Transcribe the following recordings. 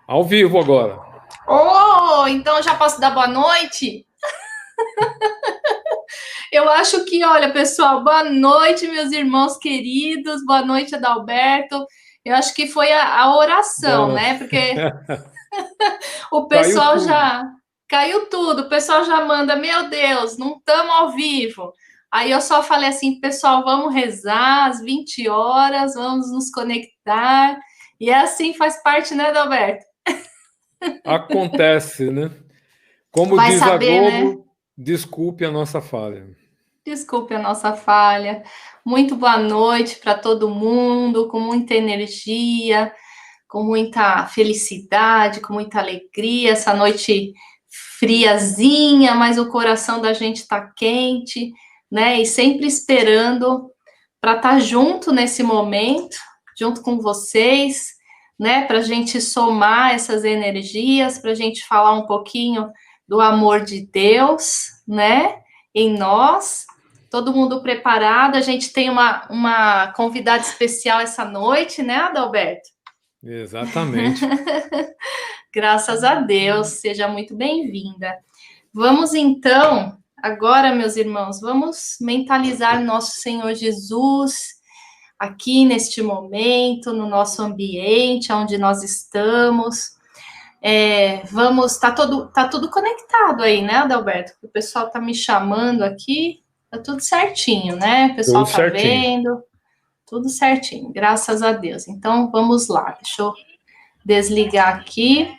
Ao vivo agora. Oh, então eu já posso dar boa noite? Eu acho que, olha, pessoal, boa noite, meus irmãos queridos, boa noite, Adalberto. Eu acho que foi a Boa oração, noite. né? Porque o Caiu pessoal tudo. já caiu tudo, o pessoal já manda, meu Deus, não estamos ao vivo. Aí eu só falei assim, pessoal, vamos rezar às 20 horas, vamos nos conectar. E é assim, faz parte, né, Adalberto? Acontece, né? Como Vai diz a saber, né? Globo, desculpe a nossa falha. Desculpe a nossa falha. Muito boa noite para todo mundo, com muita energia, com muita felicidade, com muita alegria. Essa noite friazinha, mas o coração da gente está quente, né? E sempre esperando para estar junto nesse momento, junto com vocês, né? Para a gente somar essas energias, para a gente falar um pouquinho do amor de Deus, né? Em nós. Todo mundo preparado. A gente tem uma convidada especial essa noite, né, Adalberto? Exatamente. Graças a Deus, seja muito bem-vinda. Vamos então, agora, meus irmãos, vamos mentalizar nosso Senhor Jesus aqui neste momento, no nosso ambiente, onde nós estamos. Tá tudo conectado aí, né, Adalberto? O pessoal tá me chamando aqui, tá tudo certinho, né? O Tudo pessoal tá certinho. vendo, tudo certinho, graças a Deus. Então, vamos lá, deixa eu desligar aqui.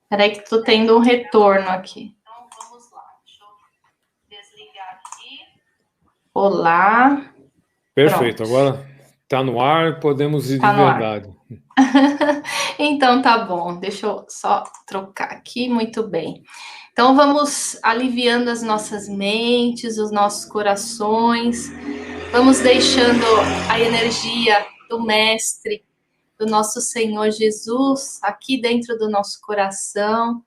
Peraí que tô tendo um retorno aqui. Então, vamos lá, deixa eu desligar aqui. Olá, Perfeito. pronto. Agora está no ar, podemos ir de Tá no ar. verdade. Então tá bom, deixa eu só trocar aqui, muito bem. Então vamos aliviando as nossas mentes, os nossos corações, vamos deixando a energia do Mestre, do nosso Senhor Jesus, aqui dentro do nosso coração,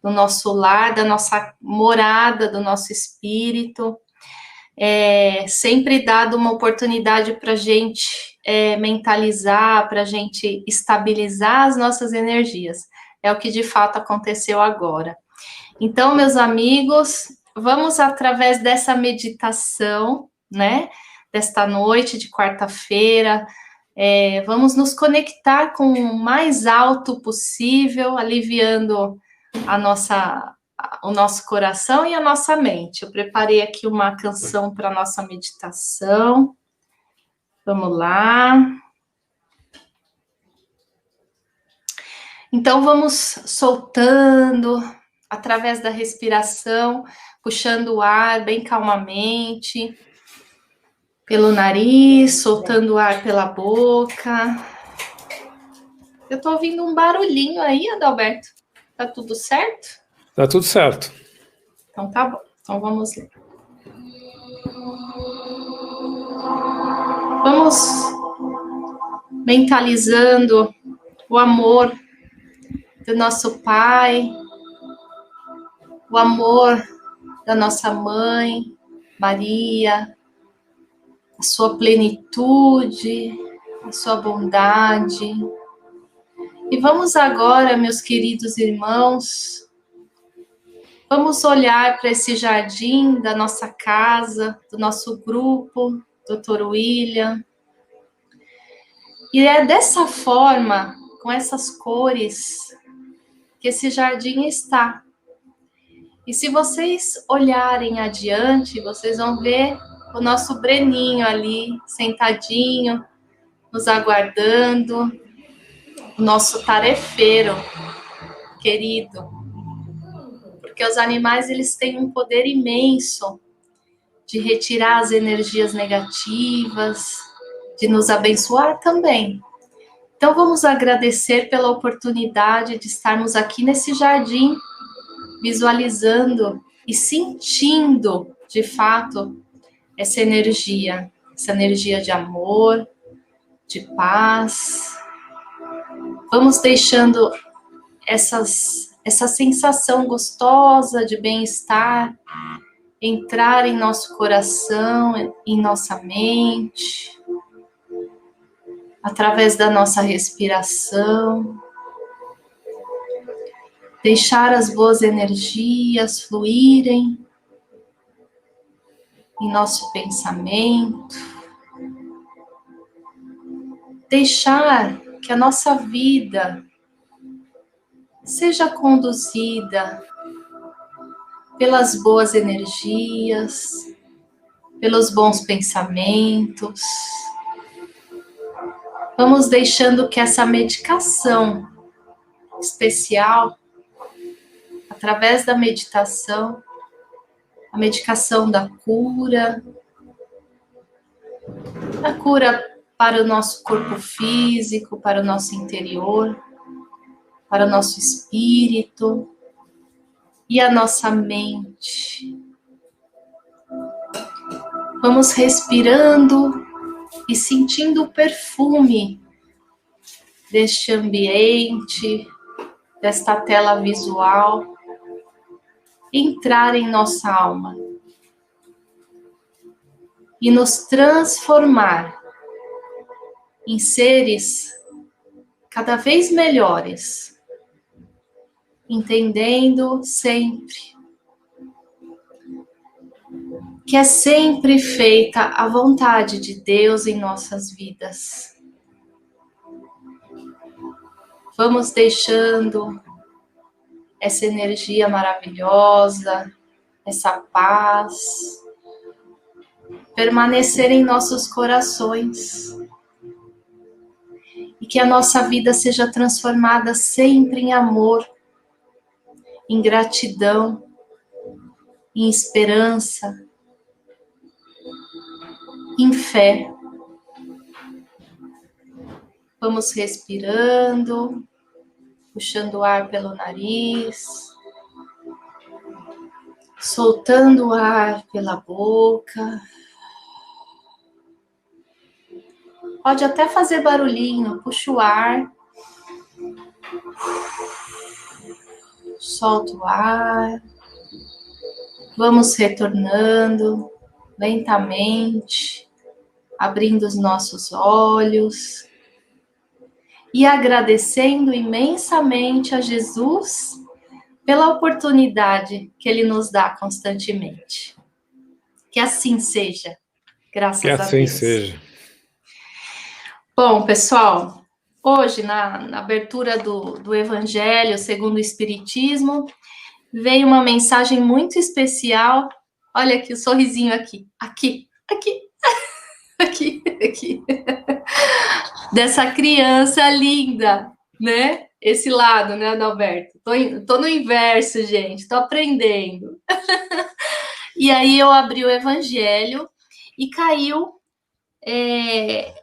do nosso lar, da nossa morada, do nosso espírito. Sempre dado uma oportunidade para a gente mentalizar, para a gente estabilizar as nossas energias. É o que de fato aconteceu agora. Então, meus amigos, vamos através dessa meditação, né? Desta noite de quarta-feira, vamos nos conectar com o mais alto possível, aliviando a nossa, o nosso coração e a nossa mente. Eu preparei aqui uma canção para a nossa meditação. Vamos lá. Então, vamos soltando através da respiração, puxando o ar bem calmamente pelo nariz, soltando o ar pela boca. Eu tô ouvindo um barulhinho aí, Adalberto. Tá tudo certo? Tá tudo certo. Então tá bom. Então vamos lá. Vamos mentalizando o amor do nosso Pai, o amor da nossa mãe, Maria, a sua plenitude, a sua bondade. E vamos agora, meus queridos irmãos, vamos olhar para esse jardim da nossa casa, do nosso grupo, Dr. William. E é dessa forma, com essas cores, que esse jardim está. E se vocês olharem adiante, vocês vão ver o nosso Breninho ali, sentadinho, nos aguardando, o nosso tarefeiro querido. Porque os animais, eles têm um poder imenso de retirar as energias negativas, de nos abençoar também. Então vamos agradecer pela oportunidade de estarmos aqui nesse jardim, visualizando e sentindo, de fato, essa energia de amor, de paz. Vamos deixando essa sensação gostosa de bem-estar entrar em nosso coração, em nossa mente, através da nossa respiração. Deixar as boas energias fluírem em nosso pensamento. Deixar que a nossa vida seja conduzida pelas boas energias, pelos bons pensamentos. Vamos deixando que essa medicação especial, através da meditação, a medicação da cura, a cura para o nosso corpo físico, para o nosso interior, para o nosso espírito e a nossa mente. Vamos respirando e sentindo o perfume deste ambiente, desta tela visual, entrar em nossa alma e nos transformar em seres cada vez melhores, entendendo sempre que é sempre feita a vontade de Deus em nossas vidas. Vamos deixando essa energia maravilhosa, essa paz, permanecer em nossos corações. E que a nossa vida seja transformada sempre em amor, em gratidão, em esperança, em fé. Vamos respirando, puxando o ar pelo nariz, soltando o ar pela boca. Pode até fazer barulhinho, puxa o ar, solta o ar. Vamos retornando lentamente, abrindo os nossos olhos e agradecendo imensamente a Jesus pela oportunidade que Ele nos dá constantemente. Que assim seja, graças a Deus. Que assim seja. Bom, pessoal, hoje na abertura do Evangelho segundo o Espiritismo, veio uma mensagem muito especial. Olha aqui o sorrisinho aqui. Aqui. Dessa criança linda, né? Esse lado, né, Adalberto? Tô no inverso, gente. Tô aprendendo. E aí eu abri o Evangelho e caiu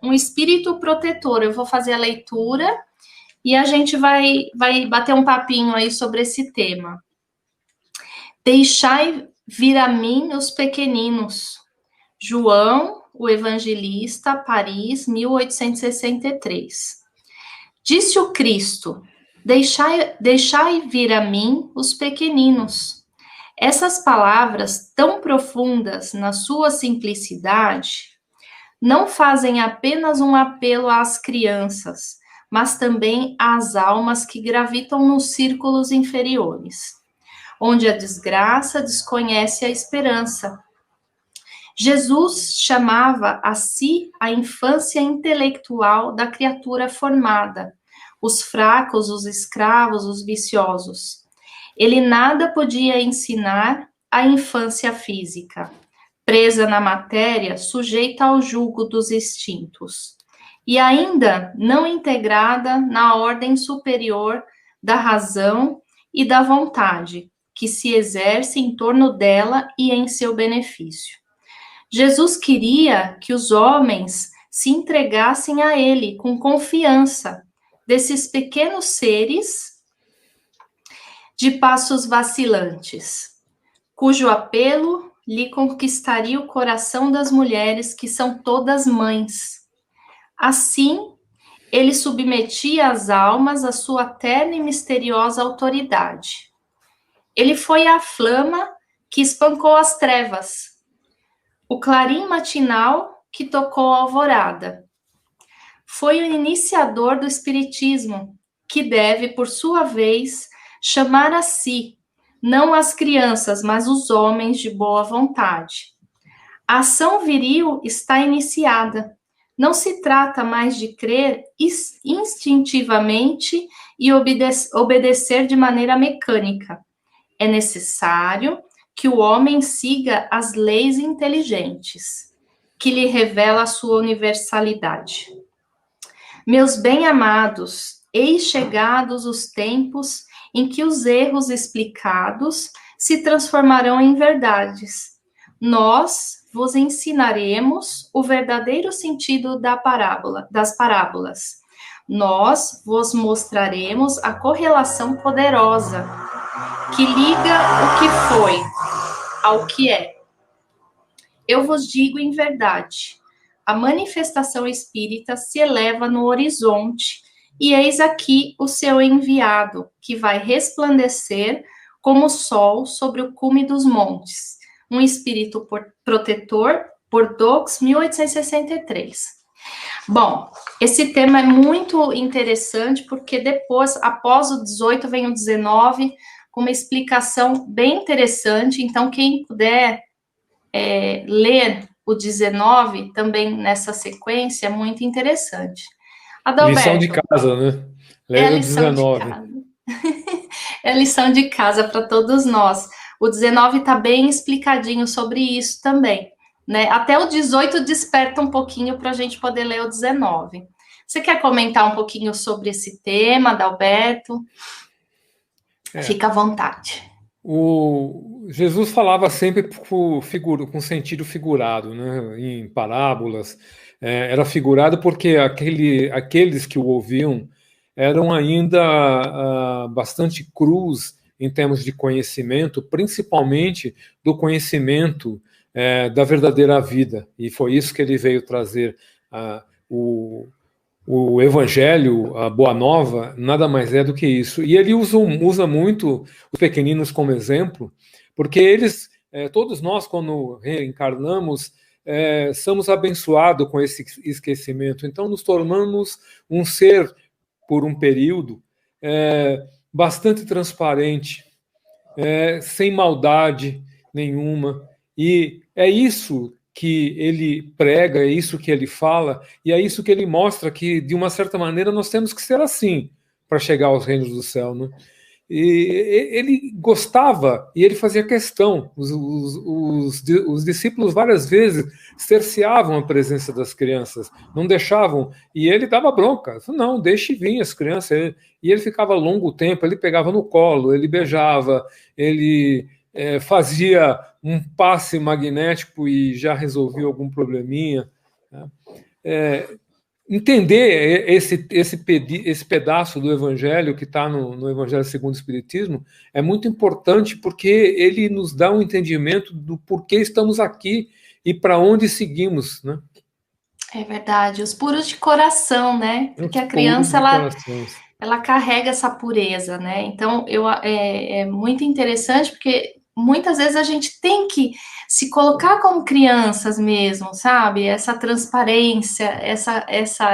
um espírito protetor. Eu vou fazer a leitura e a gente vai bater um papinho aí sobre esse tema. Deixai vir a mim os pequeninos. João, o Evangelista, Paris, 1863. Disse o Cristo: deixai vir a mim os pequeninos. Essas palavras tão profundas na sua simplicidade não fazem apenas um apelo às crianças, mas também às almas que gravitam nos círculos inferiores, onde a desgraça desconhece a esperança. Jesus chamava a si a infância intelectual da criatura formada, os fracos, os escravos, os viciosos. Ele nada podia ensinar à infância física, presa na matéria, sujeita ao jugo dos instintos, e ainda não integrada na ordem superior da razão e da vontade, que se exerce em torno dela e em seu benefício. Jesus queria que os homens se entregassem a Ele com confiança, desses pequenos seres de passos vacilantes, cujo apelo lhe conquistaria o coração das mulheres que são todas mães. Assim, ele submetia as almas à sua terna e misteriosa autoridade. Ele foi a flama que espancou as trevas, o clarim matinal que tocou a alvorada. Foi o iniciador do espiritismo, que deve, por sua vez, chamar a si, não as crianças, mas os homens de boa vontade. A ação viril está iniciada. Não se trata mais de crer instintivamente e obedecer de maneira mecânica. É necessário que o homem siga as leis inteligentes, que lhe revela a sua universalidade. Meus bem-amados, eis chegados os tempos em que os erros explicados se transformarão em verdades. Nós vos ensinaremos o verdadeiro sentido das parábolas. Nós vos mostraremos a correlação poderosa que liga o que foi ao que é. Eu vos digo em verdade, a manifestação espírita se eleva no horizonte, e eis aqui o seu enviado, que vai resplandecer como o sol sobre o cume dos montes. Um espírito protetor, Bordeaux, 1863. Bom, esse tema é muito interessante, porque depois, após o 18, vem o 19, com uma explicação bem interessante. Então, quem puder ler o 19 também nessa sequência, é muito interessante. Adalberto. Lição de casa, né? É a Leia o lição 19. de casa. É a lição de casa para todos nós. O 19 está bem explicadinho sobre isso também, né? Até o 18 desperta um pouquinho para a gente poder ler o 19. Você quer comentar um pouquinho sobre esse tema, Adalberto? Fica à vontade. O Jesus falava sempre com sentido figurado, né? Em parábolas. Era figurado porque aqueles que o ouviam eram ainda bastante crus em termos de conhecimento, principalmente do conhecimento da verdadeira vida. E foi isso que ele veio trazer. O Evangelho, a Boa Nova, nada mais é do que isso. E ele usa muito os pequeninos como exemplo, porque eles, todos nós, quando reencarnamos, somos abençoados com esse esquecimento. Então, nos tornamos um ser, por um período, bastante transparente, sem maldade nenhuma. E é isso que ele prega, é isso que ele fala, e é isso que ele mostra, que, de uma certa maneira, nós temos que ser assim para chegar aos reinos do céu, né? E ele gostava, e ele fazia questão. Os discípulos várias vezes cerceavam a presença das crianças, não deixavam, e ele dava bronca. Não, deixe vir as crianças. E ele ficava longo tempo, ele pegava no colo, ele beijava, ele fazia um passe magnético e já resolvia algum probleminha. Entender esse pedaço do Evangelho que está no Evangelho segundo o Espiritismo é muito importante, porque ele nos dá um entendimento do porquê estamos aqui e para onde seguimos, né? É verdade, os puros de coração, né? Porque a criança, ela carrega essa pureza, né? Então, é muito interessante, porque muitas vezes a gente tem que se colocar como crianças mesmo, sabe? Essa transparência,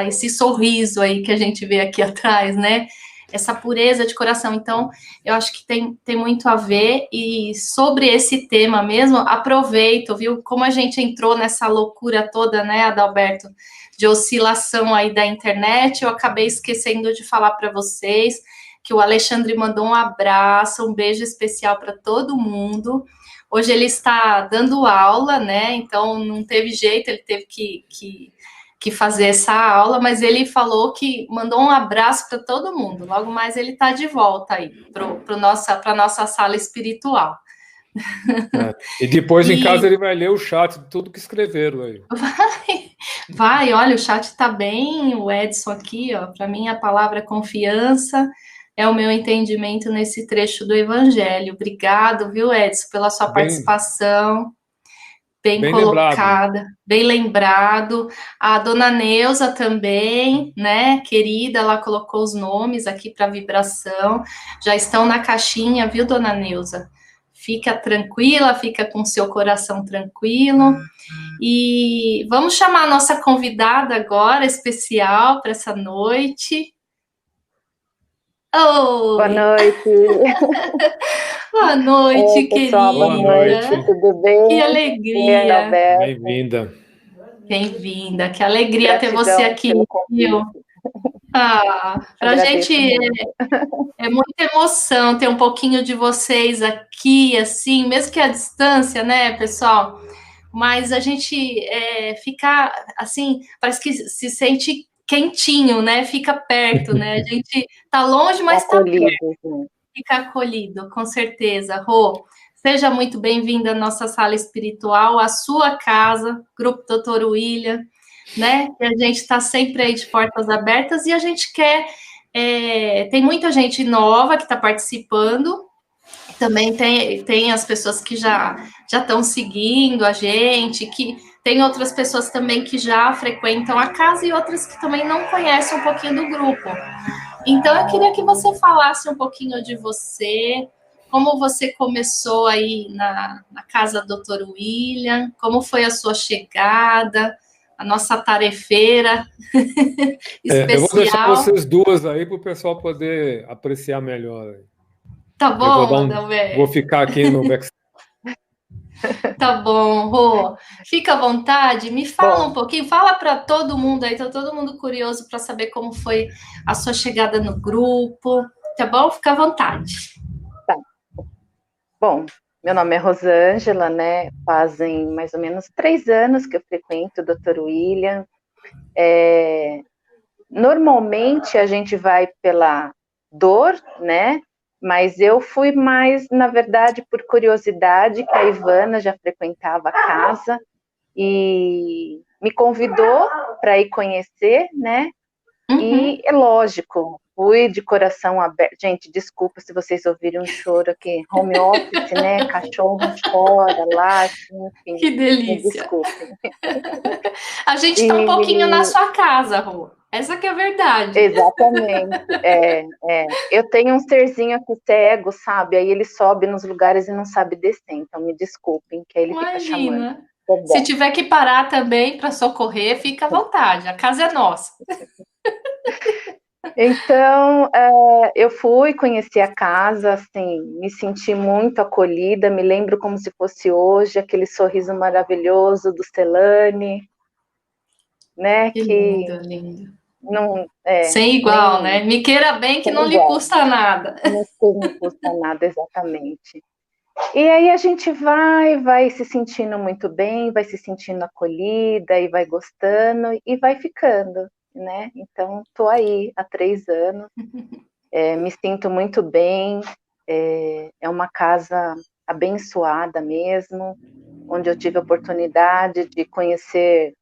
esse sorriso aí que a gente vê aqui atrás, né? Essa pureza de coração. Então, eu acho que tem muito a ver. E sobre esse tema mesmo, aproveito, viu? Como a gente entrou nessa loucura toda, né, Adalberto, de oscilação aí da internet, eu acabei esquecendo de falar para vocês que o Alexandre mandou um abraço, um beijo especial para todo mundo. Hoje ele está dando aula, né? Então não teve jeito, ele teve que fazer essa aula, mas ele falou que mandou um abraço para todo mundo. Logo mais ele está de volta aí para a nossa sala espiritual. E depois em casa ele vai ler o chat de tudo que escreveram aí. Vai, olha, o chat está bem, o Edson aqui, ó, para mim a palavra confiança é o meu entendimento nesse trecho do Evangelho. Obrigado, viu, Edson, pela sua participação. Bem colocada, bem lembrado. A dona Neuza também, né, querida, ela colocou os nomes aqui para vibração. Já estão na caixinha, viu, dona Neuza? Fica tranquila, fica com seu coração tranquilo. E vamos chamar a nossa convidada agora, especial, para essa noite. Oi! Boa noite. Boa noite, pessoal, boa noite. querida. Tudo bem? Que alegria. Bem-vinda. Bem-vinda. Que alegria ter Gratidão você aqui, pelo convite. viu? Pra Agradeço gente muito. é muita emoção ter um pouquinho de vocês aqui, assim, mesmo que à distância, né, pessoal? Mas a gente fica, assim, parece que se sente quentinho, né? Fica perto, né? A gente tá longe, mas tá perto. Acolhidos, né? Fica acolhido, com certeza. Rô, seja muito bem-vinda à nossa sala espiritual, à sua casa, Grupo Doutor William, né? E a gente está sempre aí de portas abertas e a gente quer. Tem muita gente nova que está participando, também tem as pessoas que já estão seguindo a gente, que tem outras pessoas também que já frequentam a casa e outras que também não conhecem um pouquinho do grupo. Então, eu queria que você falasse um pouquinho de você, como você começou aí na casa do Dr. William, como foi a sua chegada, a nossa tarefeira Eu vou deixar especial. vocês duas aí para o pessoal poder apreciar melhor. Tá Eu vou bom, Adalberto? vou ficar aqui no backstage. Tá bom, Rô. Fica à vontade, me fala um pouquinho, fala para todo mundo aí, tá todo mundo curioso para saber como foi a sua chegada no grupo, tá bom? Fica à vontade. Tá. Bom, meu nome é Rosângela, né? Fazem mais ou menos 3 anos que eu frequento o Dr. William. Normalmente a gente vai pela dor, né? Mas eu fui mais, na verdade, por curiosidade, que a Ivana já frequentava a casa e me convidou para ir conhecer, né? E é lógico, fui de coração aberto. Gente, desculpa se vocês ouvirem um choro aqui, home office, né? Cachorro chora, late, enfim. Que delícia. Me desculpem. A gente está um pouquinho na sua casa, Rô. Essa que é a verdade. Exatamente. Eu tenho um serzinho aqui cego, sabe? Aí ele sobe nos lugares e não sabe descer. Então me desculpem, que aí ele fica chamando. Imagina. Se tiver que parar também para socorrer, fica à vontade. A casa é nossa. Então, eu fui conhecer a casa, assim, me senti muito acolhida, me lembro como se fosse hoje, aquele sorriso maravilhoso do Celane, né? Que lindo, lindo. Não, sem igual, né? Me queira bem que não lhe custa nada. Não custa nada, exatamente. E aí a gente vai se sentindo muito bem, vai se sentindo acolhida e vai gostando e vai ficando, né? Então, estou aí há 3 anos, me sinto muito bem, é uma casa abençoada mesmo, onde eu tive a oportunidade de conhecer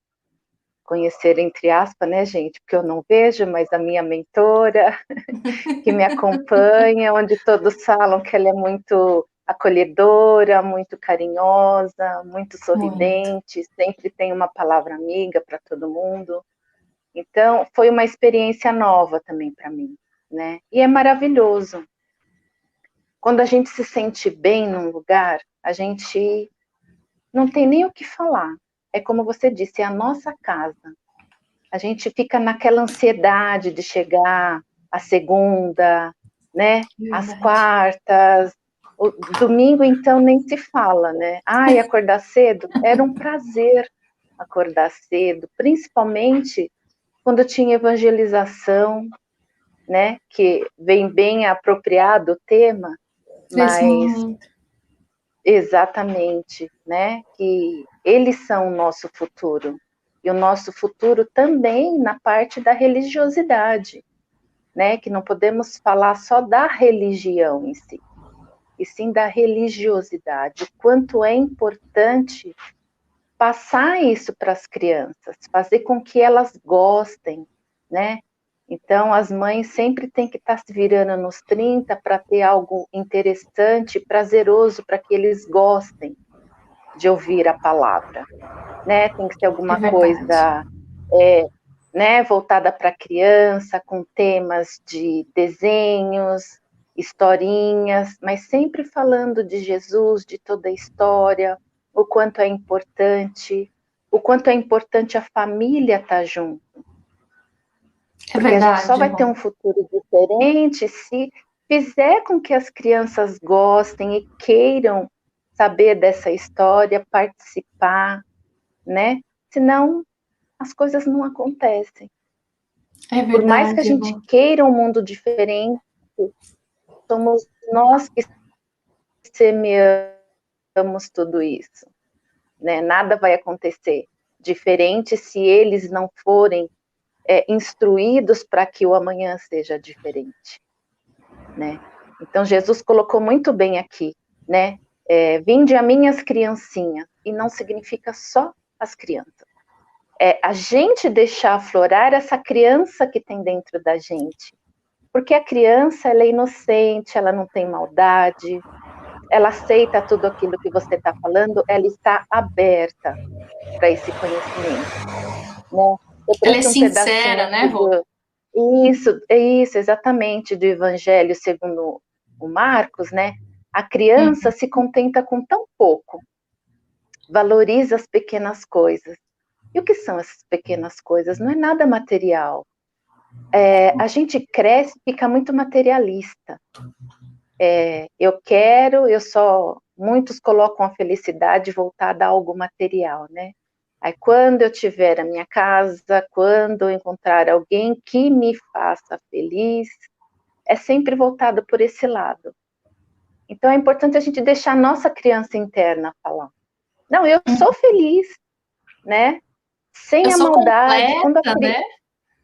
entre aspas, né, gente, porque eu não vejo, mas a minha mentora, que me acompanha, onde todos falam que ela é muito acolhedora, muito carinhosa, muito sorridente, sempre tem uma palavra amiga para todo mundo. Então, foi uma experiência nova também para mim, né? E é maravilhoso. Quando a gente se sente bem num lugar, a gente não tem nem o que falar. É como você disse, é a nossa casa. A gente fica naquela ansiedade de chegar a segunda, né? As quartas, o domingo então nem se fala, né? Ai, acordar cedo era um prazer acordar cedo, principalmente quando tinha evangelização, né? Que vem bem apropriado o tema, mas exatamente, né? Que eles são o nosso futuro. E o nosso futuro também na parte da religiosidade, né? Que não podemos falar só da religião em si, e sim da religiosidade. O quanto é importante passar isso para as crianças, fazer com que elas gostem, né? Então, as mães sempre têm que estar se virando nos 30 para ter algo interessante, prazeroso, para que eles gostem de ouvir a palavra, né? Tem que ser alguma coisa né, voltada para a criança, com temas de desenhos, historinhas, mas sempre falando de Jesus, de toda a história, o quanto é importante a família estar junto. Porque a gente só vai ter um futuro diferente se fizer com que as crianças gostem e queiram saber dessa história, participar, né? Senão as coisas não acontecem. É verdade. Por mais que a gente queira um mundo diferente, somos nós que semeamos tudo isso, né? Nada vai acontecer diferente se eles não forem instruídos para que o amanhã seja diferente, né? Então Jesus colocou muito bem aqui, né? Vinde a minhas criancinhas, e não significa só as crianças. A gente deixar aflorar essa criança que tem dentro da gente, porque a criança, ela é inocente, ela não tem maldade, ela aceita tudo aquilo que você está falando, ela está aberta para esse conhecimento, né? Ela é sincera, né, Rô? Isso, exatamente, do Evangelho segundo o Marcos, né? A criança se contenta com tão pouco, valoriza as pequenas coisas. E o que são essas pequenas coisas? Não é nada material. A gente cresce e fica muito materialista. Muitos colocam a felicidade voltada a algo material, né? Aí quando eu tiver a minha casa, quando eu encontrar alguém que me faça feliz, é sempre voltado por esse lado. Então é importante a gente deixar a nossa criança interna falar. Não, eu sou feliz, né? Sem a maldade. Completa, né?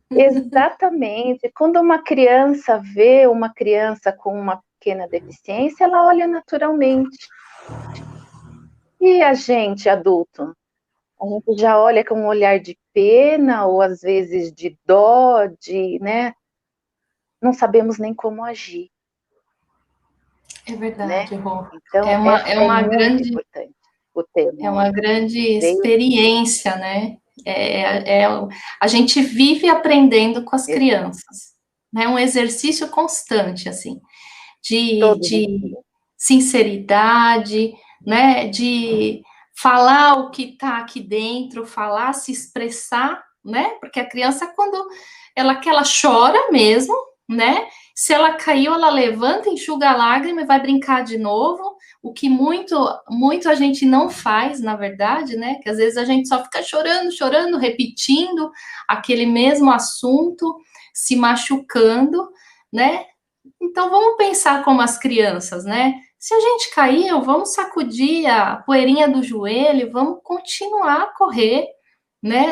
Exatamente. Quando uma criança vê uma criança com uma pequena deficiência, ela olha naturalmente. E a gente, adulto? A gente já olha com um olhar de pena, ou às vezes de dó, né? Não sabemos nem como agir. É verdade, né? Rô. Então, é uma muito grande, importante o tema. É uma grande experiência, né? A gente vive aprendendo com as crianças. É um exercício constante, assim, de sinceridade, né? De falar o que está aqui dentro, falar, se expressar, né? Porque a criança, quando ela chora mesmo, né? Se ela caiu, ela levanta, enxuga a lágrima e vai brincar de novo. O que muito a gente não faz, na verdade, né? Que às vezes a gente só fica chorando, repetindo aquele mesmo assunto, se machucando, né? Então vamos pensar como as crianças, né? Se a gente caiu, vamos sacudir a poeirinha do joelho, vamos continuar a correr, né?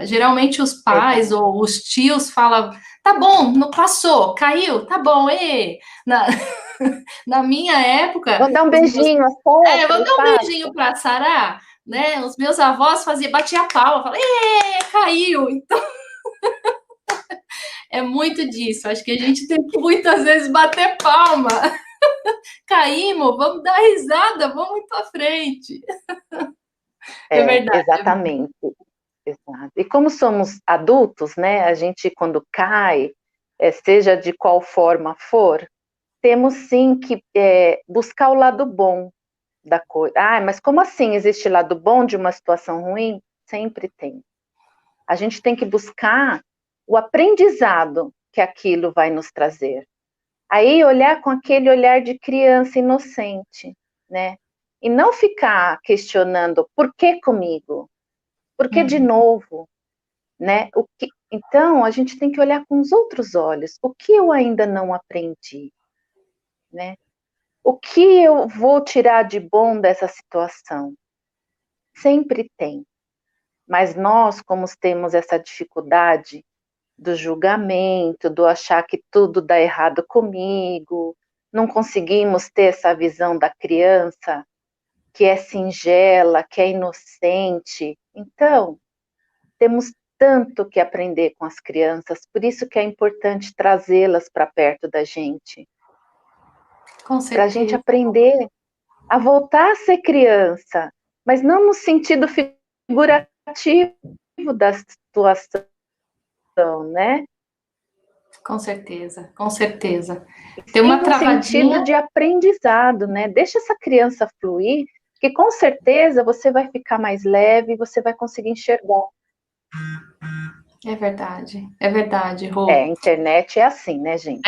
Geralmente os pais ou os tios falam, tá bom, não passou, caiu, tá bom, na minha época... Vou dar um beijinho, vou dar um beijinho para Sará, né? Os meus avós batia palma, falavam, caiu, então... É muito disso, acho que a gente tem que muitas vezes bater palma. Caímos, vamos dar risada, vamos ir para frente. É verdade. Exatamente. Exato. E como somos adultos, né, a gente quando cai, seja de qual forma for, temos sim que buscar o lado bom da coisa. Mas como assim existe lado bom de uma situação ruim? Sempre tem. A gente tem que buscar o aprendizado que aquilo vai nos trazer. Aí olhar com aquele olhar de criança inocente, né? E não ficar questionando por que comigo? Por que de novo? Né? Então, a gente tem que olhar com os outros olhos. O que eu ainda não aprendi? Né? O que eu vou tirar de bom dessa situação? Sempre tem. Mas nós, como temos essa dificuldade do julgamento, do achar que tudo dá errado comigo, não conseguimos ter essa visão da criança que é singela, que é inocente. Então, temos tanto que aprender com as crianças, por isso que é importante trazê-las para perto da gente. Para a gente aprender a voltar a ser criança, mas não no sentido figurativo da situação, né? Com certeza, com certeza. Tem uma travadinha. No sentido de aprendizado, né? Deixa essa criança fluir, que com certeza você vai ficar mais leve, você vai conseguir enxergar. É verdade, Rô. A internet é assim, né, gente?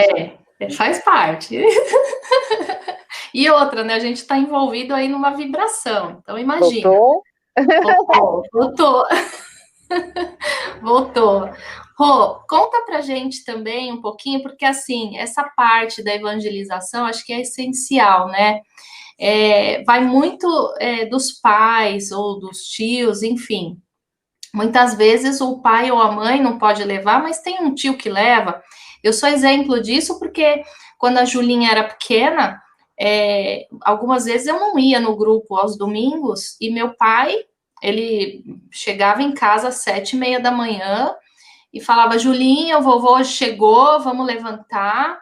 Faz parte. E outra, né? A gente está envolvido aí numa vibração. Então, imagina. Voltou? Voltou. Voltou. Rô, conta pra gente também um pouquinho, porque assim, essa parte da evangelização acho que é essencial, né? Vai muito dos pais ou dos tios, enfim. Muitas vezes o pai ou a mãe não pode levar, mas tem um tio que leva. Eu sou exemplo disso porque quando a Julinha era pequena, algumas vezes eu não ia no grupo aos domingos e meu pai, ele chegava em casa às 7:30 da manhã e falava, Julinha, o vovô chegou, vamos levantar.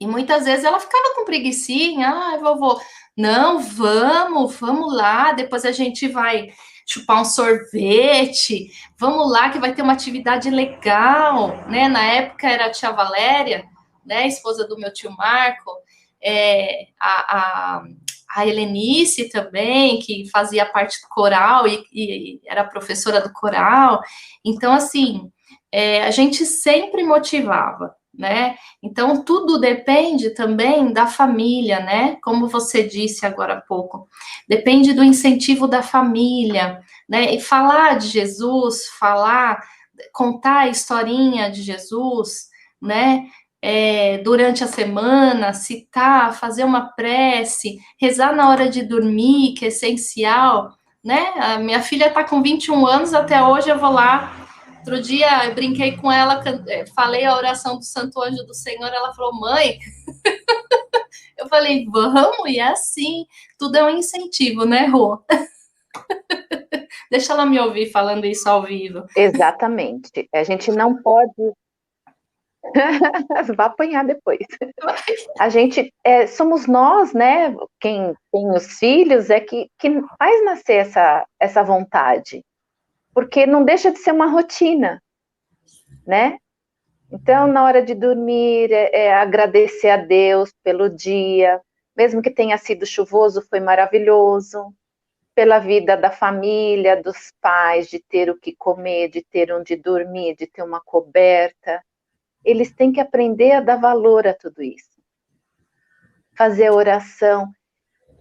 E muitas vezes ela ficava com preguicinha, vovô, não, vamos lá, depois a gente vai chupar um sorvete, vamos lá que vai ter uma atividade legal, né? Na época era a tia Valéria, né, esposa do meu tio Marco, a Helenice também, que fazia parte do coral e era professora do coral. Então, assim, a gente sempre motivava, né? Então, tudo depende também da família, né? Como você disse agora há pouco, depende do incentivo da família, né? E falar de Jesus, contar a historinha de Jesus, né? Durante a semana, citar, fazer uma prece, rezar na hora de dormir, que é essencial, né? A minha filha está com 21 anos, até hoje eu vou lá. Outro dia eu brinquei com ela, falei a oração do Santo Anjo do Senhor, ela falou, mãe, eu falei, vamos, e é assim, tudo é um incentivo, né, Rô? Deixa ela me ouvir falando isso ao vivo. Exatamente. A gente não pode. Vai apanhar depois. A gente, somos nós, né? Quem tem os filhos que faz nascer essa vontade. Porque não deixa de ser uma rotina, né? Então, na hora de dormir, agradecer a Deus pelo dia, mesmo que tenha sido chuvoso, foi maravilhoso, pela vida da família, dos pais, de ter o que comer, de ter onde dormir, de ter uma coberta. Eles têm que aprender a dar valor a tudo isso. Fazer oração.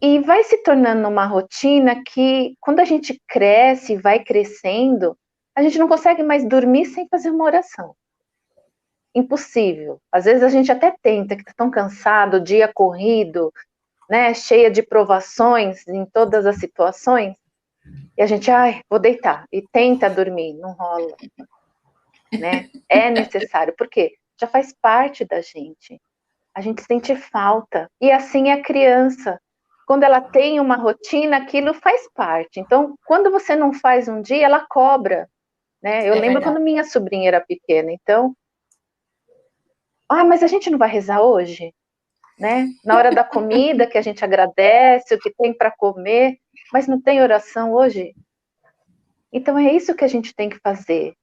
E vai se tornando uma rotina que, quando a gente cresce, vai crescendo, a gente não consegue mais dormir sem fazer uma oração. Impossível. Às vezes a gente até tenta, que está tão cansado, dia corrido, né, cheia de provações em todas as situações, e a gente, vou deitar, e tenta dormir, não rola, né? É necessário, porque já faz parte da gente. A gente sente falta, e assim é a criança. Quando ela tem uma rotina, aquilo faz parte. Então, quando você não faz um dia, ela cobra, né? Eu lembro quando minha sobrinha era pequena, então, mas a gente não vai rezar hoje? Né? Na hora da comida, que a gente agradece, o que tem para comer, mas não tem oração hoje? Então é isso que a gente tem que fazer,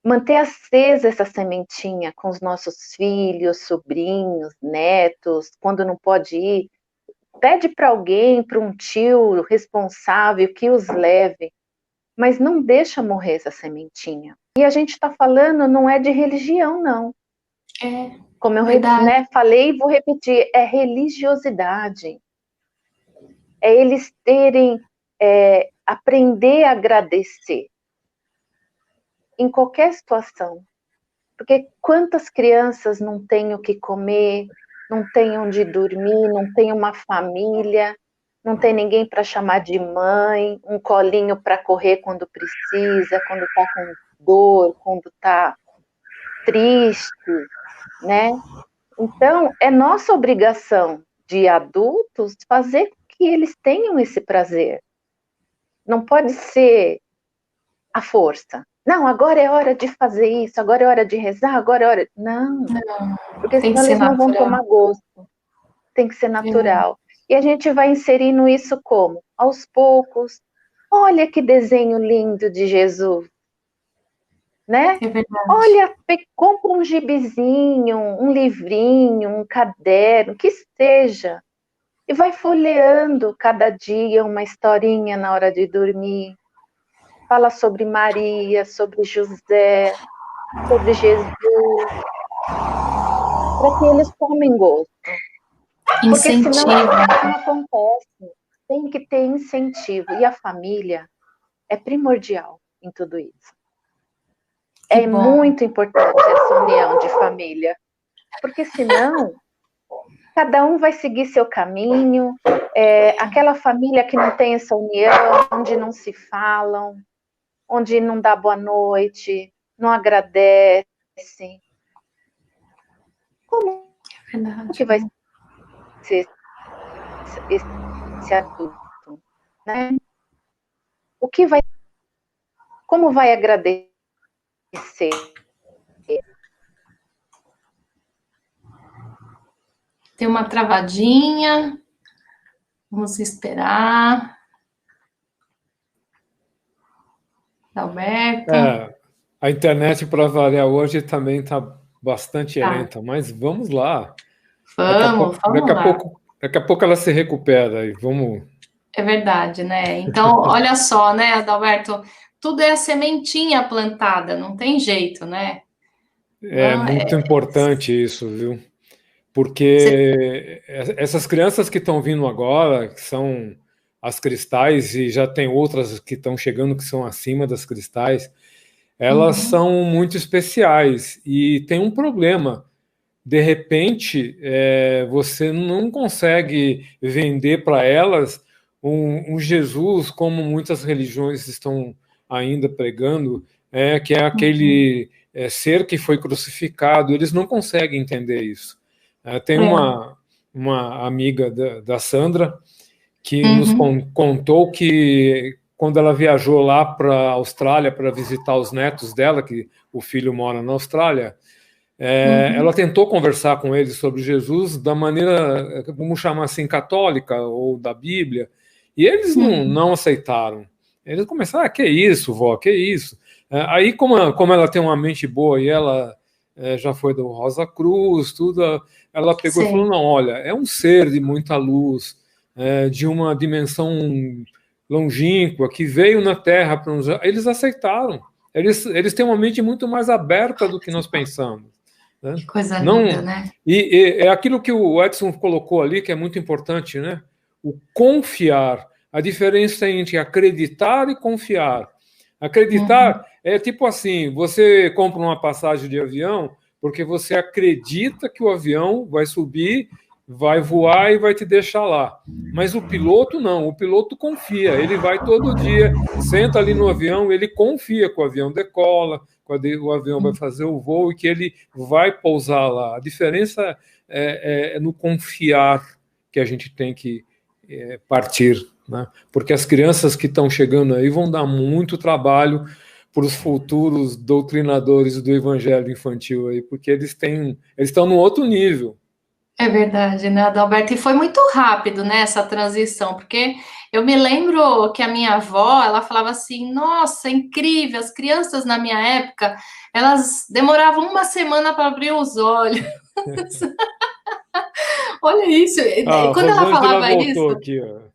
manter acesa essa sementinha com os nossos filhos, sobrinhos, netos, quando não pode ir, pede para alguém, para um tio responsável que os leve, mas não deixa morrer essa sementinha. E a gente está falando, não é de religião, não. Como eu falei e vou repetir, é religiosidade. É eles aprender a agradecer em qualquer situação. Porque quantas crianças não têm o que comer, não têm onde dormir, não têm uma família, não tem ninguém para chamar de mãe, um colinho para correr quando precisa, quando está com dor, quando está triste, né? Então, é nossa obrigação de adultos fazer com que eles tenham esse prazer. Não pode ser a força. Não, agora é hora de fazer isso, agora é hora de rezar, agora é hora... Não, porque senão eles não vão tomar gosto. Tem que ser natural. E a gente vai inserindo isso como? Aos poucos. Olha que desenho lindo de Jesus. Né? Olha, compra um gibizinho, um livrinho, um caderno, que seja. E vai folheando cada dia uma historinha na hora de dormir. fala sobre Maria, sobre José, sobre Jesus, para que eles tomem gosto. Porque senão não acontece. Tem que ter incentivo. E a família é primordial em tudo isso. É muito importante essa união de família. Porque senão, cada um vai seguir seu caminho. Aquela família que não tem essa união, onde não se falam, onde não dá boa noite, não agradece. Como que vai ser esse adulto, né? Como vai agradecer? Tem uma travadinha. Vamos esperar. Alberto. A internet, para variar, hoje também está bastante lenta, mas vamos lá. Daqui a pouco ela se recupera e vamos. É verdade, né? Então, olha só, né, Adalberto? Tudo é a sementinha plantada, não tem jeito, né? É muito importante isso, viu? Porque essas crianças que estão vindo agora, que são as cristais, e já tem outras que estão chegando que são acima das cristais, elas são muito especiais. E tem um problema. De repente, você não consegue vender para elas um Jesus como muitas religiões estão ainda pregando, que é aquele ser que foi crucificado. Eles não conseguem entender isso. Tem uma amiga da Sandra que nos contou que quando ela viajou lá para a Austrália para visitar os netos dela, que o filho mora na Austrália, ela tentou conversar com eles sobre Jesus da maneira, vamos chamar assim, católica ou da Bíblia, e eles não aceitaram. Eles começaram, que isso, vó, que isso? Aí, como ela tem uma mente boa e ela já foi do Rosa Cruz, tudo, ela pegou e falou, não, olha, é um ser de muita luz, de uma dimensão longínqua, que veio na Terra para nos... Eles aceitaram. Eles têm uma mente muito mais aberta do que nós pensamos. Né? Que coisa linda, né? E é aquilo que o Edson colocou ali, que é muito importante, né? O confiar. A diferença entre acreditar e confiar. Acreditar é tipo assim, você compra uma passagem de avião porque você acredita que o avião vai subir, vai voar e vai te deixar lá. Mas o piloto não, o piloto confia, ele vai todo dia, senta ali no avião, ele confia que o avião decola, que o avião vai fazer o voo e que ele vai pousar lá. A diferença é no confiar que a gente tem que partir, né? Porque as crianças que estão chegando aí vão dar muito trabalho para os futuros doutrinadores do evangelho infantil aí, porque eles estão num outro nível. É verdade, né, Adalberto? E foi muito rápido, né, essa transição, porque eu me lembro que a minha avó, ela falava assim, nossa, incrível, as crianças na minha época, elas demoravam uma semana para abrir os olhos. Olha isso. Quando ela falava isso... Aqui, ó.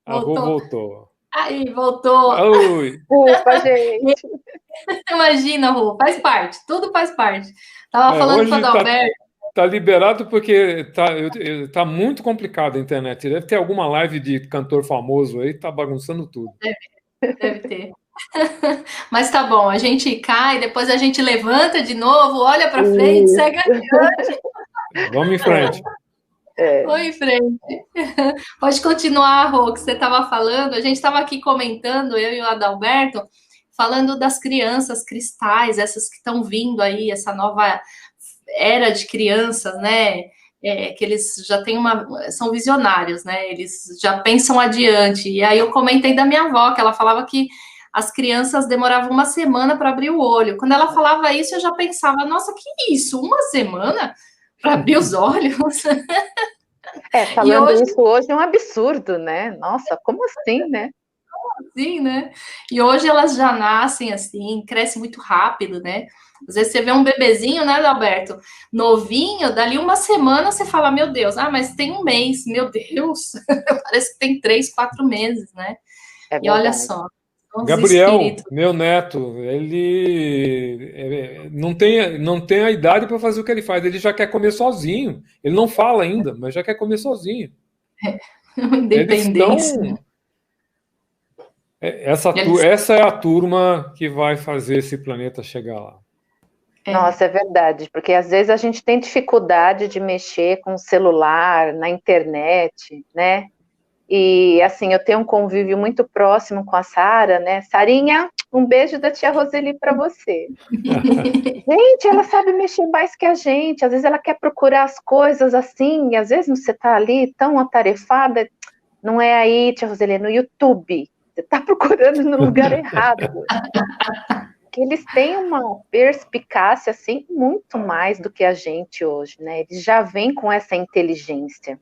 A avó voltou. Aí, voltou. Oi. Ufa, gente. Imagina, Rô, faz parte, tudo faz parte. Tava falando com o Adalberto. Tá liberado porque tá muito complicado a internet. Deve ter alguma live de cantor famoso aí, tá bagunçando tudo. Deve ter. Mas tá bom, a gente cai, depois a gente levanta de novo, olha para frente, segue adiante. Vamos em frente. Vamos em frente. Pode continuar, Rô, que você estava falando. A gente estava aqui comentando, eu e o Adalberto, falando das crianças cristais, essas que estão vindo aí, essa nova era de crianças, né? Que eles já têm são visionários, né? Eles já pensam adiante. E aí eu comentei da minha avó, que ela falava que as crianças demoravam uma semana para abrir o olho. Quando ela falava isso, eu já pensava, nossa, que isso? Uma semana para abrir os olhos? Falando isso hoje é um absurdo, né? Nossa, como assim, né? Sim, né? E hoje elas já nascem assim, crescem muito rápido, né? Às vezes você vê um bebezinho, né, Alberto? Novinho, dali uma semana você fala, meu Deus, mas tem um mês, meu Deus, parece que tem 3, 4 meses, né? E olha só, Os Gabriel, espíritos. meu neto, ele não tem a idade para fazer o que ele faz. Ele já quer comer sozinho. Ele não fala ainda, mas já quer comer sozinho. Eles Independência, né? estão. Eles, Essa é a turma que vai fazer esse planeta chegar lá. Nossa, é verdade, porque às vezes a gente tem dificuldade de mexer com o celular, na internet, né? E assim, eu tenho um convívio muito próximo com a Sara, né? Sarinha, um beijo da tia Roseli para você. Gente, ela sabe mexer mais que a gente. Às vezes ela quer procurar as coisas assim, e às vezes você tá ali tão atarefada, não é aí, tia Roseli, é no YouTube. Você tá procurando no lugar errado. Que eles têm uma perspicácia assim muito mais do que a gente hoje, né? Eles já vêm com essa inteligência.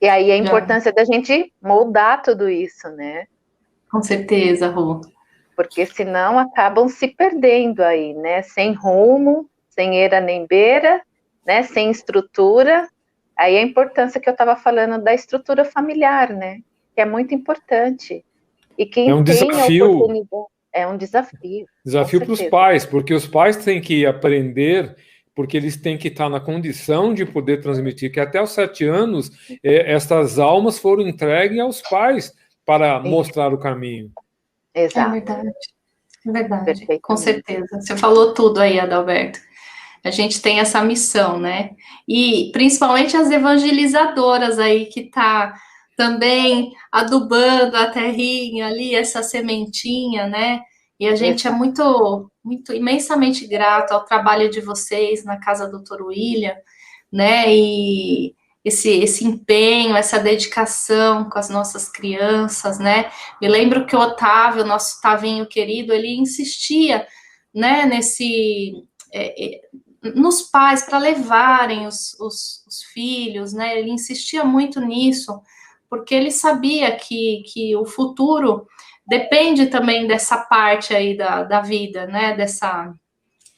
E aí a importância da gente moldar tudo isso, né? Com certeza, Rô. Porque senão acabam se perdendo aí, né? Sem rumo, sem eira nem beira, né? Sem estrutura. Aí a importância que eu estava falando da estrutura familiar, né? Que é muito importante. E É quem um tem a desafio. oportunidade é um desafio, com Desafio para os certeza. pais, porque os pais têm que aprender, porque eles têm que estar na condição de poder transmitir, que até os 7 anos, essas almas foram entregues aos pais para mostrar o caminho. Exato. É verdade, com certeza. Você falou tudo aí, Adalberto. A gente tem essa missão, né? E principalmente as evangelizadoras aí que tá também adubando a terrinha ali, essa sementinha, né? E a gente é muito, muito imensamente grato ao trabalho de vocês na Casa Doutor William, né? E esse empenho, essa dedicação com as nossas crianças, né? Me lembro que o Otávio, nosso Tavinho querido, ele insistia, né, nos pais para levarem os filhos, né? Ele insistia muito nisso, porque ele sabia que o futuro depende também dessa parte aí da vida, né?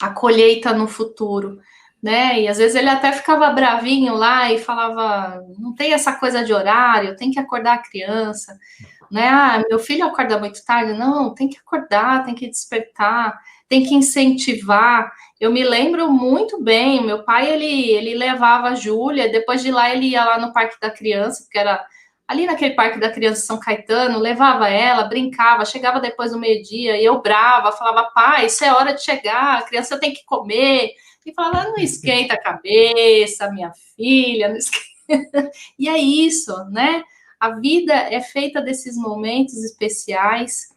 A colheita no futuro, né? E às vezes ele até ficava bravinho lá e falava, não tem essa coisa de horário, tem que acordar a criança, né? Ah, meu filho acorda muito tarde, não, tem que acordar, tem que despertar, tem que incentivar. Eu me lembro muito bem, meu pai, ele levava a Júlia, depois de lá ele ia lá no Parque da Criança, porque era ali naquele Parque da Criança São Caetano, levava ela, brincava, chegava depois do meio-dia, e eu brava, falava, pai, isso é hora de chegar, a criança tem que comer, e falava, não esquenta a cabeça, minha filha, não esquenta. E é isso, né? A vida é feita desses momentos especiais,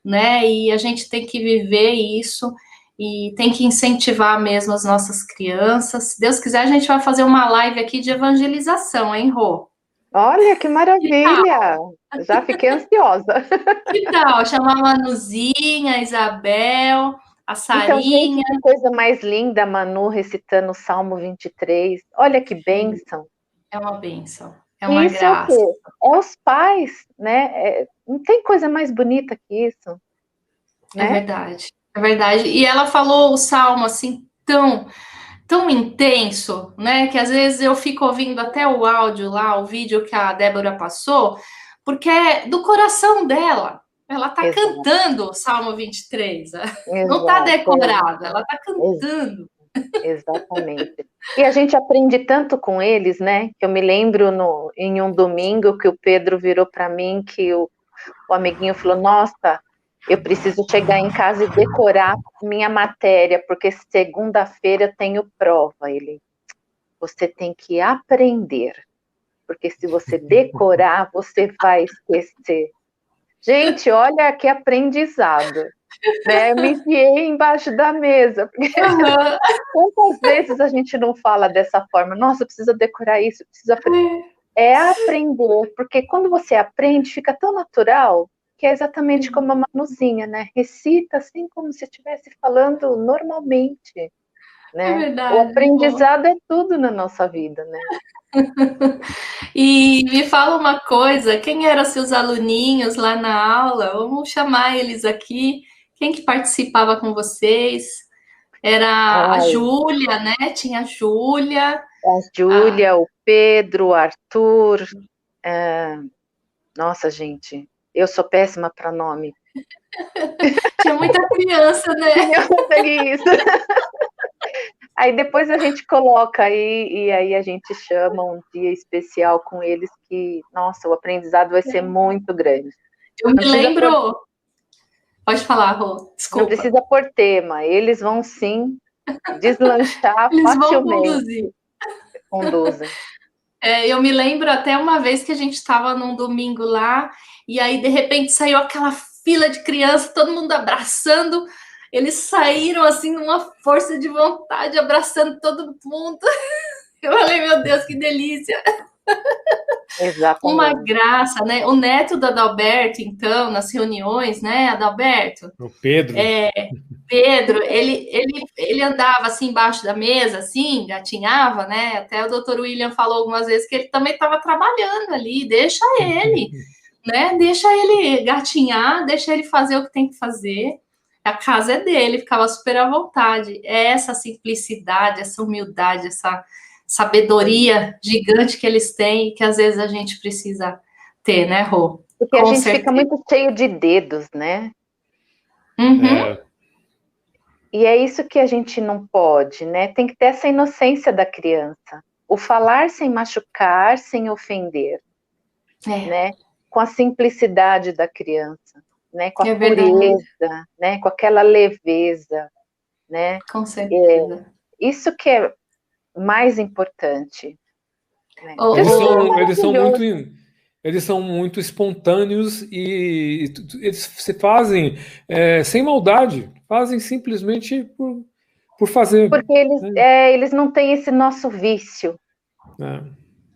né? E a gente tem que viver isso e tem que incentivar mesmo as nossas crianças. Se Deus quiser, a gente vai fazer uma live aqui de evangelização, hein, Rô? Olha que maravilha! Já fiquei ansiosa. Que tal? Chamar a Manuzinha, a Isabel, a Então, gente, Sarinha. que coisa mais linda, a Manu recitando o Salmo 23. Olha que bênção. É uma bênção, é E uma isso é o quê? graça. É os pais, né? Não tem coisa mais bonita que isso, É né? verdade, é verdade. E ela falou o Salmo assim tão intenso, né? Que às vezes eu fico ouvindo até o áudio lá, o vídeo que a Débora passou, porque é do coração dela. Ela tá Exato, cantando o Salmo 23. Não tá exato, decorado, ela tá cantando. exatamente. E a gente aprende tanto com eles, né? Que eu me lembro em um domingo que o Pedro virou para mim, que o amiguinho falou: Nossa, eu preciso chegar em casa e decorar minha matéria, porque segunda-feira eu tenho prova. Você tem que aprender, porque se você decorar, você vai esquecer. Gente, olha que aprendizado, né? Eu me enfiei embaixo da mesa, porque Uhum. quantas vezes a gente não fala dessa forma? Nossa, precisa decorar isso, precisa aprender. É aprender, porque quando você aprende, fica tão natural, que é exatamente como a Manuzinha, né? Recita assim como se estivesse falando normalmente, É né? O verdade, amor. aprendizado é tudo na nossa vida, né? E me fala uma coisa, quem eram seus aluninhos lá na aula? Vamos chamar eles aqui. Quem que participava com vocês? Era a Ai, Júlia, né? Tinha a Júlia. a A... Júlia, o Pedro, o Arthur. Nossa, gente, eu sou péssima para nome. Tinha muita criança, né? Isso. Aí depois a gente coloca aí, e aí a gente chama um dia especial com eles que, nossa, o aprendizado vai ser muito grande. Eu me lembro... Pode falar, Rô, Não desculpa. precisa pôr tema, eles vão sim deslanchar Eles vão facilmente. Conduzem. Eu me lembro até uma vez que a gente estava num domingo lá, e aí de repente saiu aquela fila de criança, todo mundo abraçando. Eles saíram assim numa força de vontade, abraçando todo mundo. Eu falei, meu Deus, que delícia! Exatamente. Uma graça, né? O neto do Adalberto, então, nas reuniões, né, Adalberto? O Pedro. Pedro, ele andava assim embaixo da mesa, assim, gatinhava, né? Até o doutor William falou algumas vezes que ele também estava trabalhando ali, deixa ele, né? Deixa ele gatinhar, deixa ele fazer o que tem que fazer. A casa é dele, ficava super à vontade. É essa simplicidade, essa humildade, essa sabedoria gigante que eles têm e que às vezes a gente precisa ter, né, Rô? Porque a gente fica muito cheio de dedos, né? Uhum. E é isso que a gente não pode, né? Tem que ter essa inocência da criança. O falar sem machucar, sem ofender, né? Com a simplicidade da criança, né? Com a pureza, né? Com aquela leveza, né? Com certeza. Isso que é mais importante. Né? Eles são muito espontâneos e eles se fazem sem maldade, fazem simplesmente por fazer. Porque eles não têm esse nosso vício,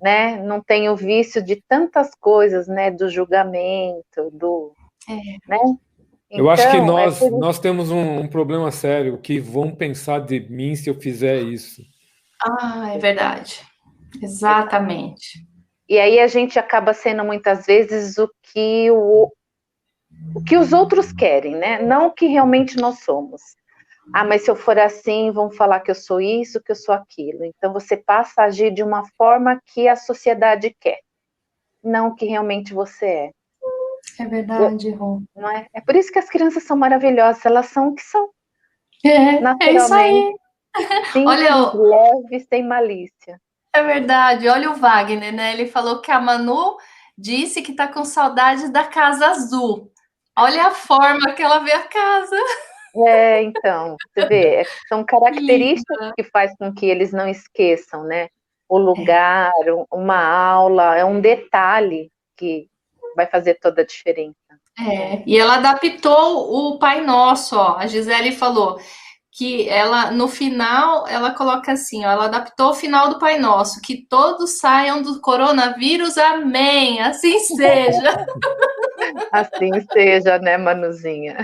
né? Não tem o vício de tantas coisas, né? Do julgamento, né? Então, eu acho que nós temos um problema sério, que vão pensar de mim se eu fizer isso. Ah, é verdade. Exatamente. E aí a gente acaba sendo muitas vezes o que os outros querem, né? Não o que realmente nós somos. Ah, mas se eu for assim, vão falar que eu sou isso, que eu sou aquilo. Então você passa a agir de uma forma que a sociedade quer, não o que realmente você é. É verdade, Rô. Não é? É por isso que as crianças são maravilhosas, elas são o que são. É isso aí. Simples, olha, leves, sem malícia. É verdade. Olha o Wagner, né? Ele falou que a Manu disse que tá com saudade da casa azul. Olha a forma que ela vê a casa. Então, você vê, são características que faz com que eles não esqueçam, né? O lugar, uma aula, é um detalhe que vai fazer toda a diferença. E ela adaptou o Pai Nosso, ó. A Gisele falou que ela, no final, ela coloca assim, ó, ela adaptou o final do Pai Nosso, que todos saiam do coronavírus, amém, assim seja. Assim seja, né, Manuzinha?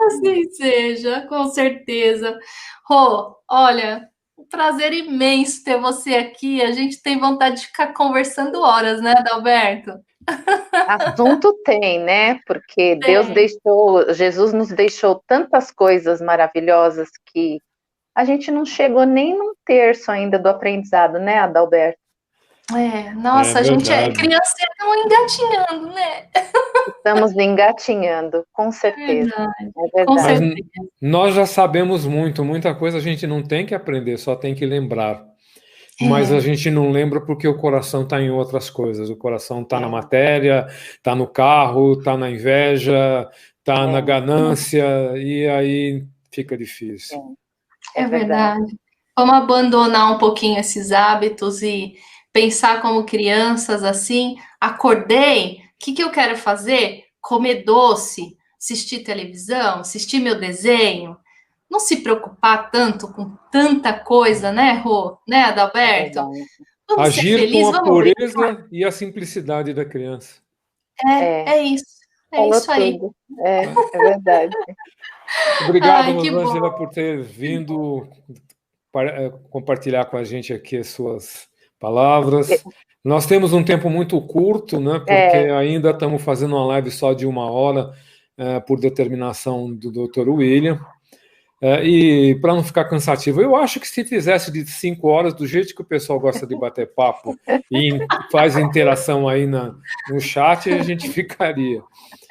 Assim seja, com certeza. Rô, olha, um prazer imenso ter você aqui, a gente tem vontade de ficar conversando horas, né, Adalberto? Assunto tem, né? Porque Jesus nos deixou tantas coisas maravilhosas que a gente não chegou nem num terço ainda do aprendizado, né, Adalberto? Nossa, a gente é criança e estamos engatinhando, né? Estamos engatinhando, com certeza. É verdade. Mas nós já sabemos muita coisa a gente não tem que aprender, só tem que lembrar. Mas a gente não lembra porque o coração está em outras coisas. O coração está na matéria, está no carro, está na inveja, está na ganância, e aí fica difícil. É verdade. Vamos abandonar um pouquinho esses hábitos e pensar como crianças assim. Acordei, o que eu quero fazer? Comer doce, assistir televisão, assistir meu desenho. Não se preocupar tanto com tanta coisa, né, Rô? Né, Adalberto? Vamos agir com a pureza e a simplicidade da criança. É isso. É isso aí. É verdade. Obrigado, Rosângela, por ter vindo compartilhar com a gente aqui as suas palavras. Nós temos um tempo muito curto, né? Porque ainda estamos fazendo uma live só de 1 hora, por determinação do Dr. William. E para não ficar cansativo, eu acho que se fizesse de 5 horas, do jeito que o pessoal gosta de bater papo e faz interação aí no chat, a gente ficaria.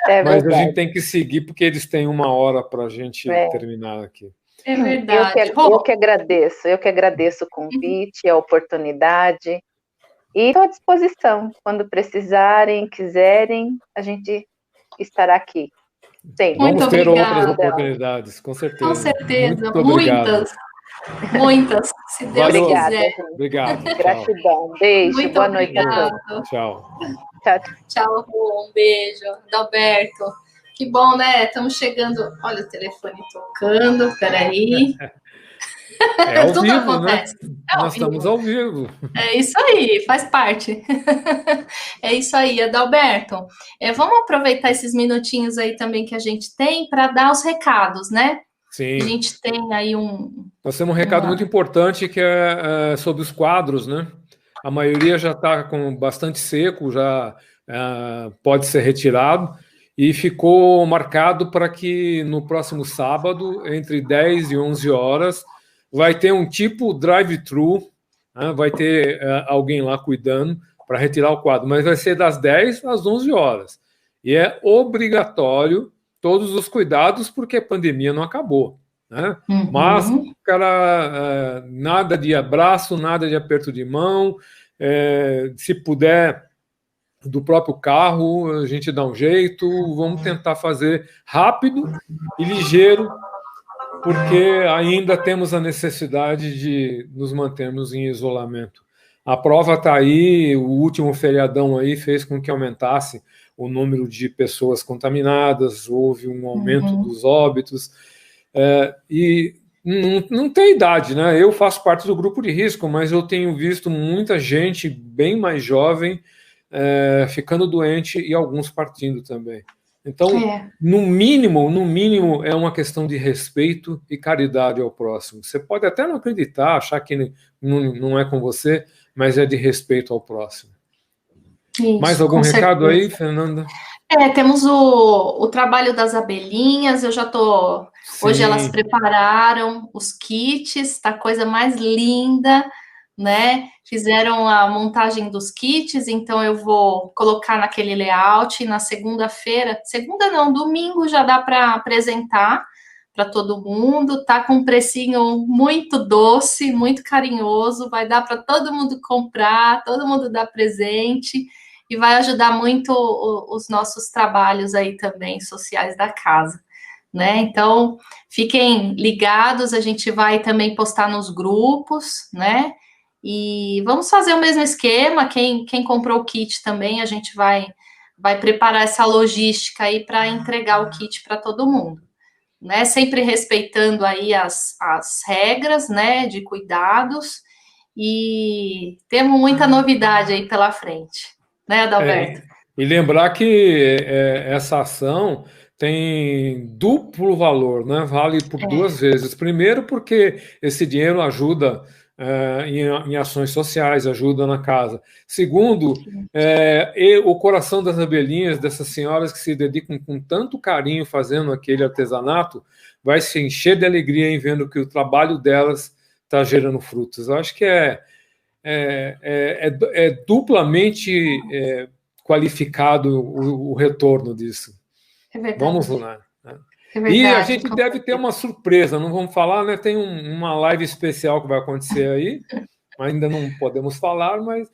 Mas verdade. a gente tem que seguir, porque eles têm 1 hora para a gente terminar aqui. É verdade. Eu que agradeço o convite, a oportunidade. E estou à disposição. Quando precisarem, quiserem, a gente estará aqui. Sim. Vamos ter outras oportunidades, com certeza. Com certeza, muito obrigado. Muitas, se Deus quiser. Obrigado. Gratidão. Beijo, muito boa noite a todos. Tchau. Tchau, um beijo. Adalberto. Que bom, né? Estamos chegando. Olha o telefone tocando, peraí. Ao vivo, acontece. Né? Nós estamos ao vivo. É isso aí, faz parte. É isso aí, Adalberto. Vamos aproveitar esses minutinhos aí também que a gente tem para dar os recados, né? Sim. A gente tem aí Nós temos um recado muito importante que é sobre os quadros, né? A maioria já está com bastante seco, já pode ser retirado, e ficou marcado para que no próximo sábado, entre 10 e 11 horas, vai ter um tipo drive-thru, né? Vai ter alguém lá cuidando para retirar o quadro, mas vai ser das 10 às 11 horas. E é obrigatório todos os cuidados, porque a pandemia não acabou, né? Uhum. Máscara, nada de abraço, nada de aperto de mão, se puder, do próprio carro, a gente dá um jeito, vamos tentar fazer rápido e ligeiro, porque ainda temos a necessidade de nos mantermos em isolamento. A prova está aí, o último feriadão aí fez com que aumentasse o número de pessoas contaminadas, houve um aumento dos óbitos, e não tem idade, né? Eu faço parte do grupo de risco, mas eu tenho visto muita gente bem mais jovem ficando doente e alguns partindo também. Então, no mínimo, é uma questão de respeito e caridade ao próximo. Você pode até não acreditar, achar que não é com você, mas é de respeito ao próximo. Isso, mais algum recado aí, Fernanda? Temos o trabalho das abelhinhas, eu já estou... Hoje elas prepararam os kits, tá coisa mais linda, né? Fizeram a montagem dos kits, então eu vou colocar naquele layout na segunda-feira. Segunda não, domingo já dá para apresentar para todo mundo. Tá com um precinho muito doce, muito carinhoso, vai dar para todo mundo comprar, todo mundo dar presente. E vai ajudar muito os nossos trabalhos aí também, sociais da casa, né? Então, fiquem ligados, a gente vai também postar nos grupos, né? E vamos fazer o mesmo esquema, quem comprou o kit também, a gente vai preparar essa logística aí para entregar o kit para todo mundo, né? Sempre respeitando aí as regras, né, de cuidados, e temos muita novidade aí pela frente. Né, Adalberto? E lembrar que essa ação tem duplo valor, né? Vale por 2 vezes. Primeiro, porque esse dinheiro ajuda em ações sociais, ajuda na casa. Segundo, o coração das abelhinhas, dessas senhoras que se dedicam com tanto carinho fazendo aquele artesanato, vai se encher de alegria em vendo que o trabalho delas está gerando frutos. Eu acho que é duplamente qualificado o retorno disso. É verdade. Vamos lá. É verdade, e a gente deve ter uma surpresa, não vamos falar, né? Tem uma live especial que vai acontecer aí, ainda não podemos falar, mas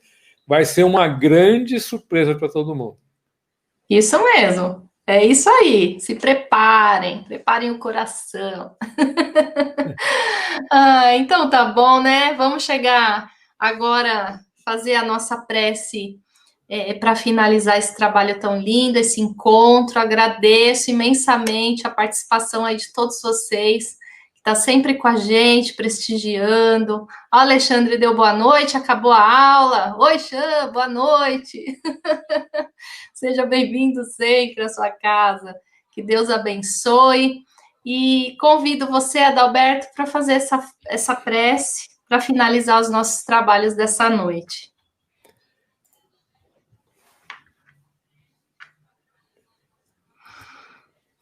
vai ser uma grande surpresa para todo mundo. Isso mesmo. É isso aí. Se preparem o coração. Então tá bom, né? Vamos chegar agora, fazer a nossa prece para finalizar esse trabalho tão lindo, esse encontro. Agradeço imensamente a participação aí de todos vocês, que está sempre com a gente, prestigiando. O Alexandre deu boa noite, acabou a aula. Oi, Xan, boa noite. Seja bem-vindo sempre à sua casa. Que Deus abençoe. E convido você, Adalberto, para fazer essa prece, para finalizar os nossos trabalhos dessa noite.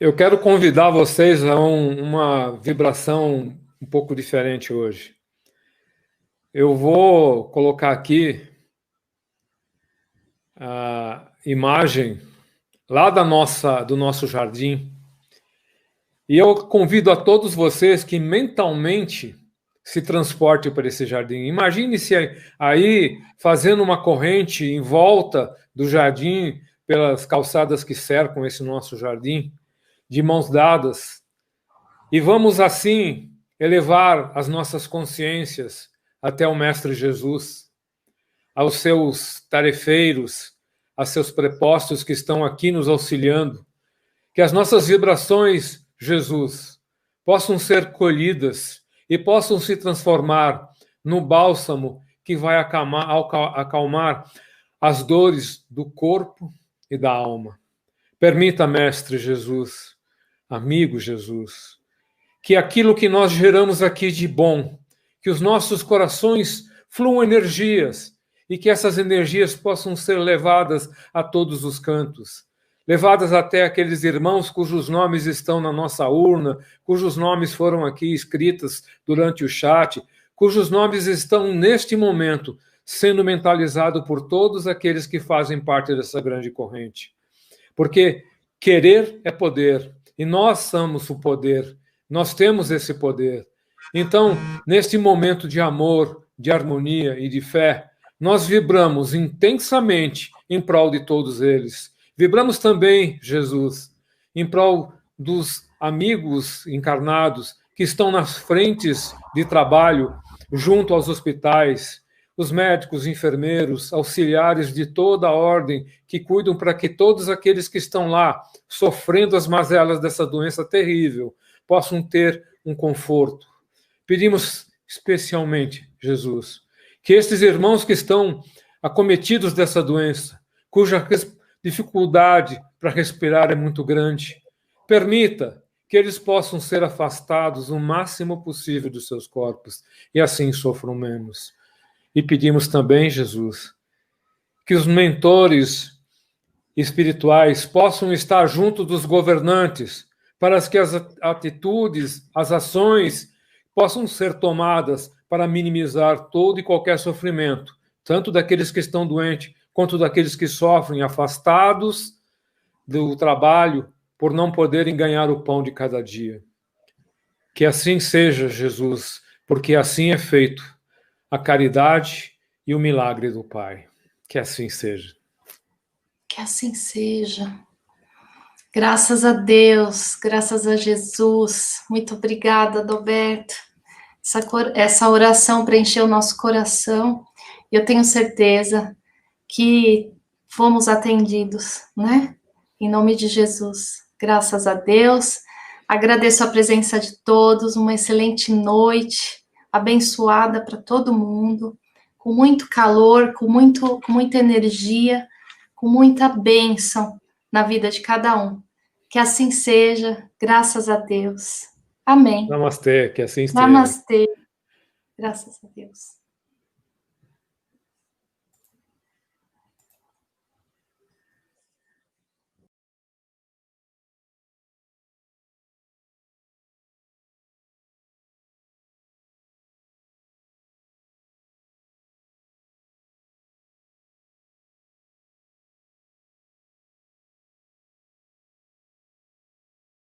Eu quero convidar vocês a uma vibração um pouco diferente hoje. Eu vou colocar aqui a imagem lá do nosso jardim. E eu convido a todos vocês que mentalmente se transportem para esse jardim. Imagine-se aí fazendo uma corrente em volta do jardim, pelas calçadas que cercam esse nosso jardim, de mãos dadas. E vamos assim elevar as nossas consciências até o Mestre Jesus, aos seus tarefeiros, a seus prepostos que estão aqui nos auxiliando. Que as nossas vibrações, Jesus, possam ser colhidas e possam se transformar no bálsamo que vai acalmar as dores do corpo e da alma. Permita, Mestre Jesus, amigo Jesus, que aquilo que nós geramos aqui de bom, que os nossos corações fluam energias e que essas energias possam ser levadas a todos os cantos, levadas até aqueles irmãos cujos nomes estão na nossa urna, cujos nomes foram aqui escritos durante o chat, cujos nomes estão neste momento sendo mentalizados por todos aqueles que fazem parte dessa grande corrente. Porque querer é poder, e nós somos o poder, nós temos esse poder. Então, neste momento de amor, de harmonia e de fé, nós vibramos intensamente em prol de todos eles. Vibramos também, Jesus, em prol dos amigos encarnados que estão nas frentes de trabalho junto aos hospitais, os médicos, enfermeiros, auxiliares de toda a ordem que cuidam para que todos aqueles que estão lá sofrendo as mazelas dessa doença terrível possam ter um conforto. Pedimos especialmente, Jesus, que estes irmãos que estão acometidos dessa doença, cuja dificuldade para respirar é muito grande, permita que eles possam ser afastados o máximo possível dos seus corpos e assim sofram menos. E pedimos também, Jesus, que os mentores espirituais possam estar junto dos governantes para que as atitudes, as ações possam ser tomadas para minimizar todo e qualquer sofrimento, tanto daqueles que estão doentes, quanto daqueles que sofrem, afastados do trabalho, por não poderem ganhar o pão de cada dia. Que assim seja, Jesus, porque assim é feito a caridade e o milagre do Pai. Que assim seja. Que assim seja. Graças a Deus, graças a Jesus. Muito obrigada, Adalberto. Essa oração preencheu o nosso coração. Eu tenho certeza que fomos atendidos, né? Em nome de Jesus. Graças a Deus. Agradeço a presença de todos. Uma excelente noite, abençoada para todo mundo, com muito calor, com muita energia, com muita bênção na vida de cada um. Que assim seja, graças a Deus. Amém. Namastê, que assim esteja. Namastê. Graças a Deus.